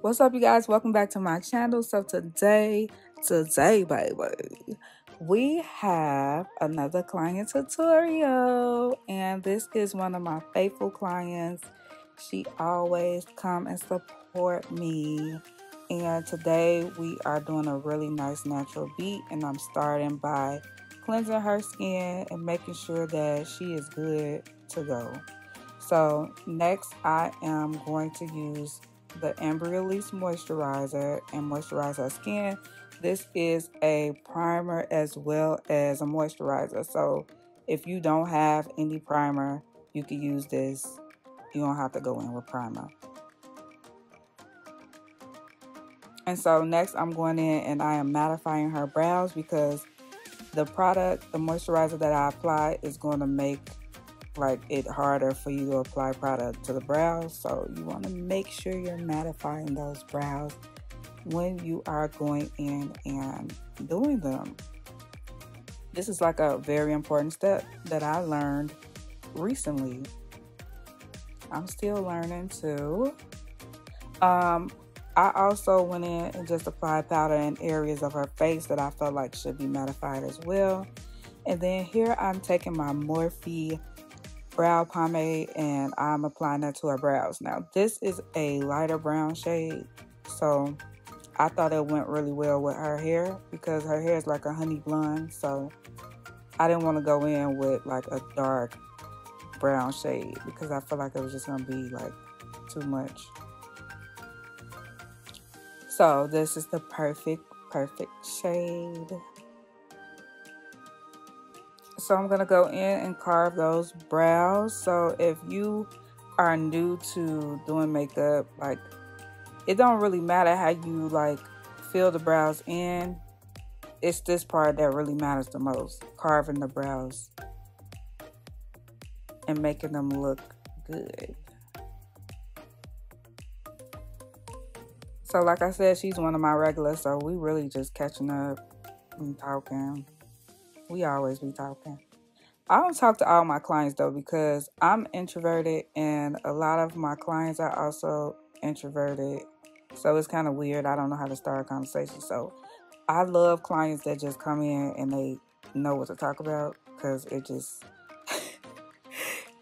What's up, you guys? Welcome back to my channel. So today, baby, we have another client tutorial, and this is one of my faithful clients. She always come and support me. And today we are doing a really nice natural beat, and I'm starting by cleansing her skin and making sure that she is good to go. So next I am going to use the Amber Release Moisturizer and moisturize her skin. This is a primer as well as a moisturizer. So if you don't have any primer, you can use this. You don't have to go in with primer. And so next I'm going in and I am mattifying her brows because the moisturizer that I apply is going to make it harder for you to apply product to the brows. So you want to make sure you're mattifying those brows when you are going in and doing them. This is like a very important step that I learned recently. I'm still learning too. I also went in and just applied powder in areas of her face that I felt like should be mattified as well. And then here I'm taking my Morphe brow pomade and I'm applying that to her brows. Now this is a lighter brown shade, so I thought it went really well with her hair because her hair is like a honey blonde, so I didn't want to go in with like a dark brown shade because I feel like it was just gonna be like too much. So this is the perfect shade. So I'm gonna go in and carve those brows. So if you are new to doing makeup, like it don't really matter how you like fill the brows in. It's this part that really matters the most, carving the brows and making them look good. So like I said, she's one of my regulars, so we really just catching up and talking. We always be talking. I don't talk to all my clients though because I'm introverted and a lot of my clients are also introverted. So it's kind of weird. I don't know how to start a conversation. So I love clients that just come in and they know what to talk about because it just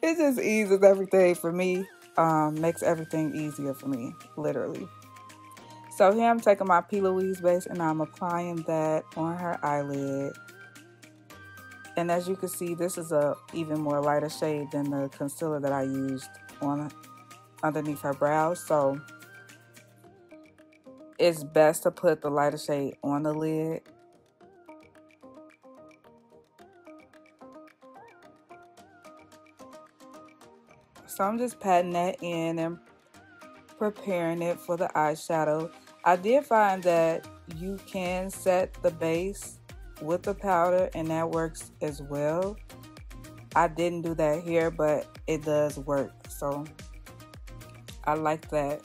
it just eases everything for me. Makes everything easier for me, literally. So here I'm taking my P. Louise base and I'm applying that on her eyelid. And as you can see, this is a even more lighter shade than the concealer that I used on underneath her brows. So it's best to put the lighter shade on the lid. So I'm just patting that in and preparing it for the eyeshadow. I did find that you can set the base with the powder and that works as well. I didn't do that here, but it does work. So I like that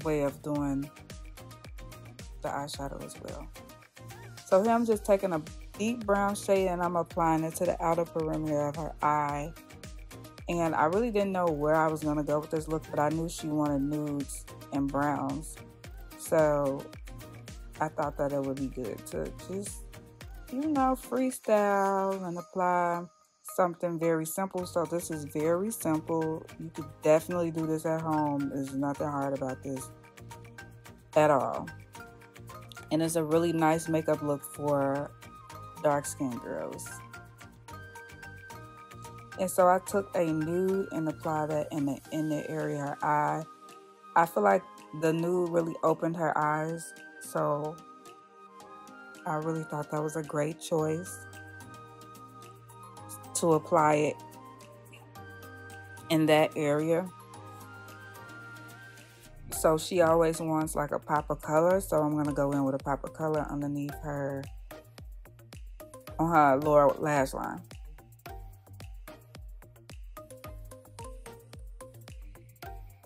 way of doing the eyeshadow as well. So here I'm just taking a deep brown shade and I'm applying it to the outer perimeter of her eye. And I really didn't know where I was gonna go with this look, but I knew she wanted nudes and browns. So I thought that it would be good to just, freestyle and apply something very simple. So this is very simple. You could definitely do this at home. There's nothing hard about this at all. And it's a really nice makeup look for dark skinned girls. And so I took a nude and applied that in the area of her eye. I feel like the nude really opened her eyes. So I really thought that was a great choice to apply it in that area. So she always wants like a pop of color. So I'm going to go in with a pop of color underneath her, on her lower lash line.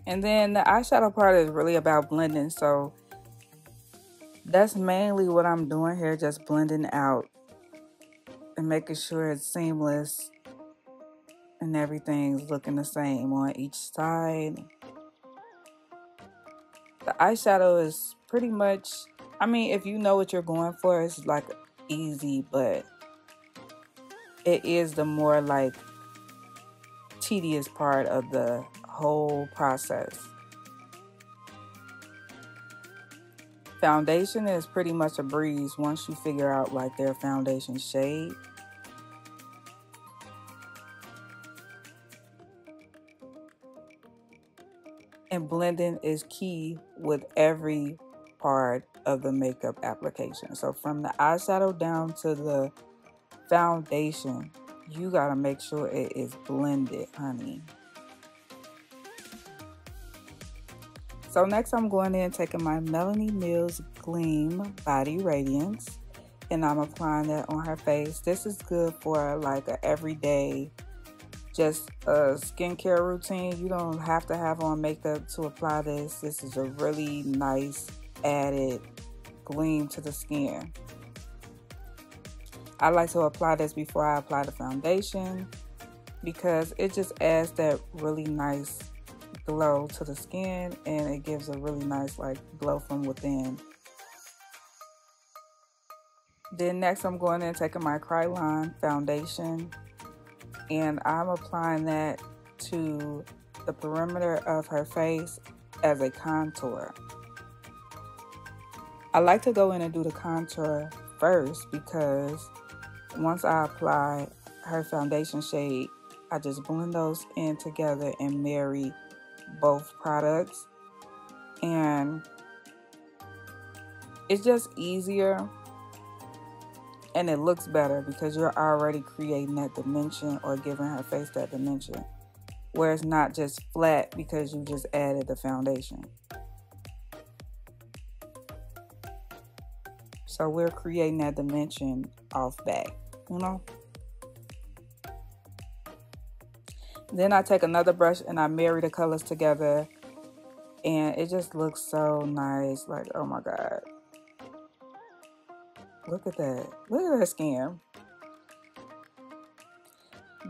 And then the eyeshadow part is really about blending. So that's mainly what I'm doing here, just blending out and making sure it's seamless and everything's looking the same on each side. The eyeshadow is pretty much, I mean, if you know what you're going for, it's like easy, but it is the more like tedious part of the whole process. Foundation is pretty much a breeze once you figure out like their foundation shade. And blending is key with every part of the makeup application. So from the eyeshadow down to the foundation, you gotta make sure it is blended, honey. So next I'm going in taking my Melanie Mills Gleam Body Radiance, and I'm applying that on her face. This is good for like an everyday, just a skincare routine. You don't have to have on makeup to apply this. This is a really nice added gleam to the skin. I like to apply this before I apply the foundation because it just adds that really nice glow to the skin, and it gives a really nice like glow from within. Then next I'm going in taking my Kryolan foundation, and I'm applying that to the perimeter of her face as a contour. I like to go in and do the contour first because once I apply her foundation shade, I just blend those in together and marry both products, and it's just easier and it looks better because you're already creating that dimension or giving her face that dimension, where it's not just flat because you just added the foundation. So we're creating that dimension off back, you know? Then I take another brush and I marry the colors together, and it just looks so nice. Like, oh my God. Look at that. Look at her skin.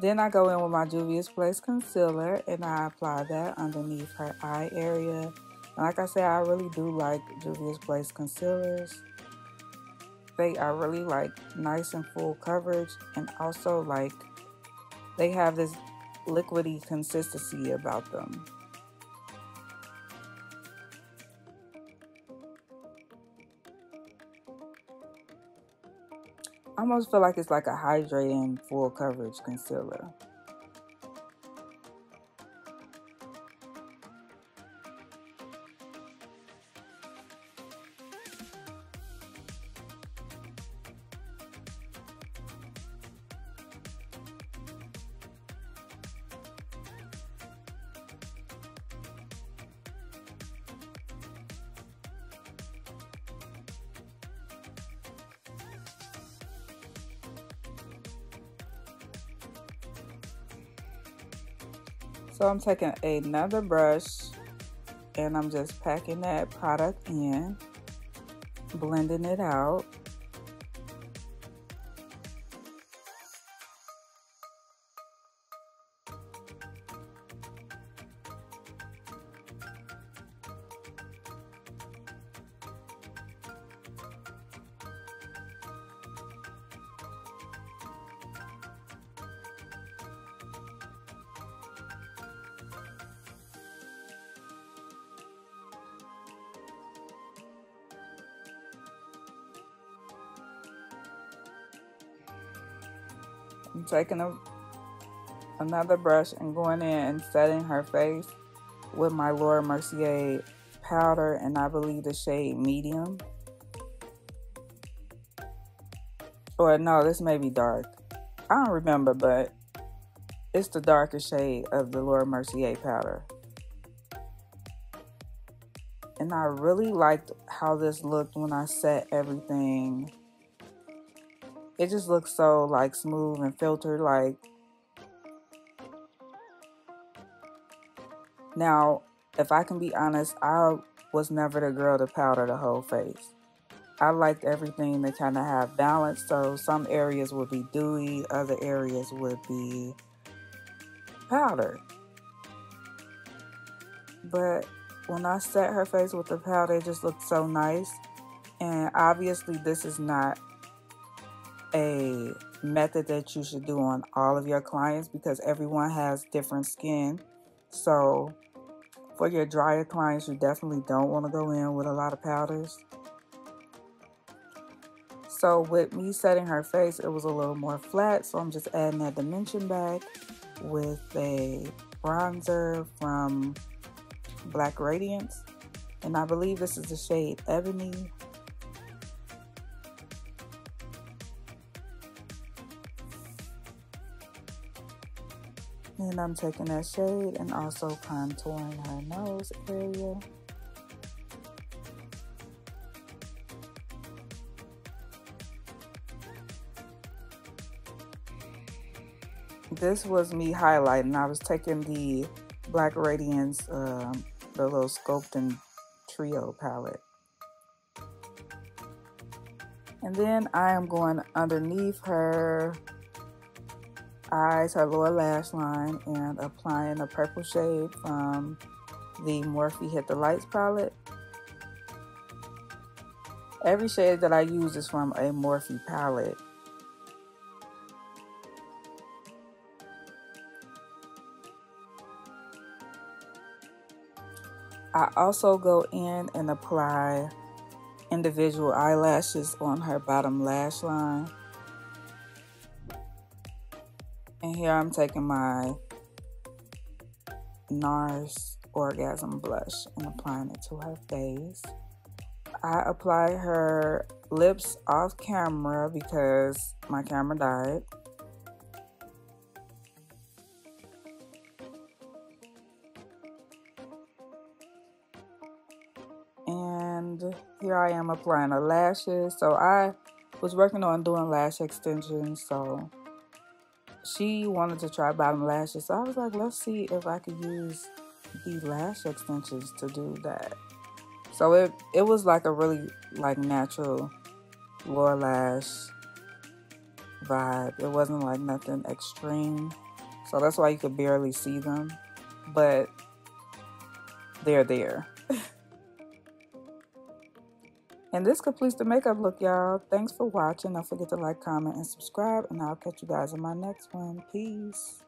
Then I go in with my Juvia's Place concealer and I apply that underneath her eye area. And like I said, I really do like Juvia's Place concealers. They are really like nice and full coverage, and also like they have this liquidy consistency about them. I almost feel like it's like a hydrating full coverage concealer. So I'm taking another brush and I'm just packing that product in, blending it out. I'm taking another brush and going in and setting her face with my Laura Mercier powder, and I believe the shade medium. Or no, this may be dark. I don't remember, but it's the darker shade of the Laura Mercier powder. And I really liked how this looked when I set everything. It just looks so like smooth and filtered like. Now, if I can be honest, I was never the girl to powder the whole face. I liked everything to kind of have balance, so some areas would be dewy, other areas would be powdered. But when I set her face with the powder, it just looked so nice. And obviously this is not a method that you should do on all of your clients because everyone has different skin. So for your drier clients, you definitely don't want to go in with a lot of powders. So with me setting her face, it was a little more flat, so I'm just adding that dimension back with a bronzer from Black Radiance, and I believe this is the shade Ebony. And I'm taking that shade and also contouring her nose area. This was me highlighting. I was taking the Black Radiance, the little Sculpting Trio palette. And then I am going underneath her eyes, her lower lash line, and applying a purple shade from the Morphe Hit the Lights palette. Every shade that I use is from a Morphe palette. I also go in and apply individual eyelashes on her bottom lash line. And here I'm taking my NARS Orgasm Blush and applying it to her face. I apply her lips off camera because my camera died. And here I am applying her lashes. So I was working on doing lash extensions, so she wanted to try bottom lashes. So I was like, let's see if I could use the lash extensions to do that. So it was like a really like natural lower lash vibe. It wasn't like nothing extreme. So that's why you could barely see them, but they're there. And this completes the makeup look, y'all. Thanks for watching. Don't forget to like, comment, and subscribe, and I'll catch you guys in my next one. Peace.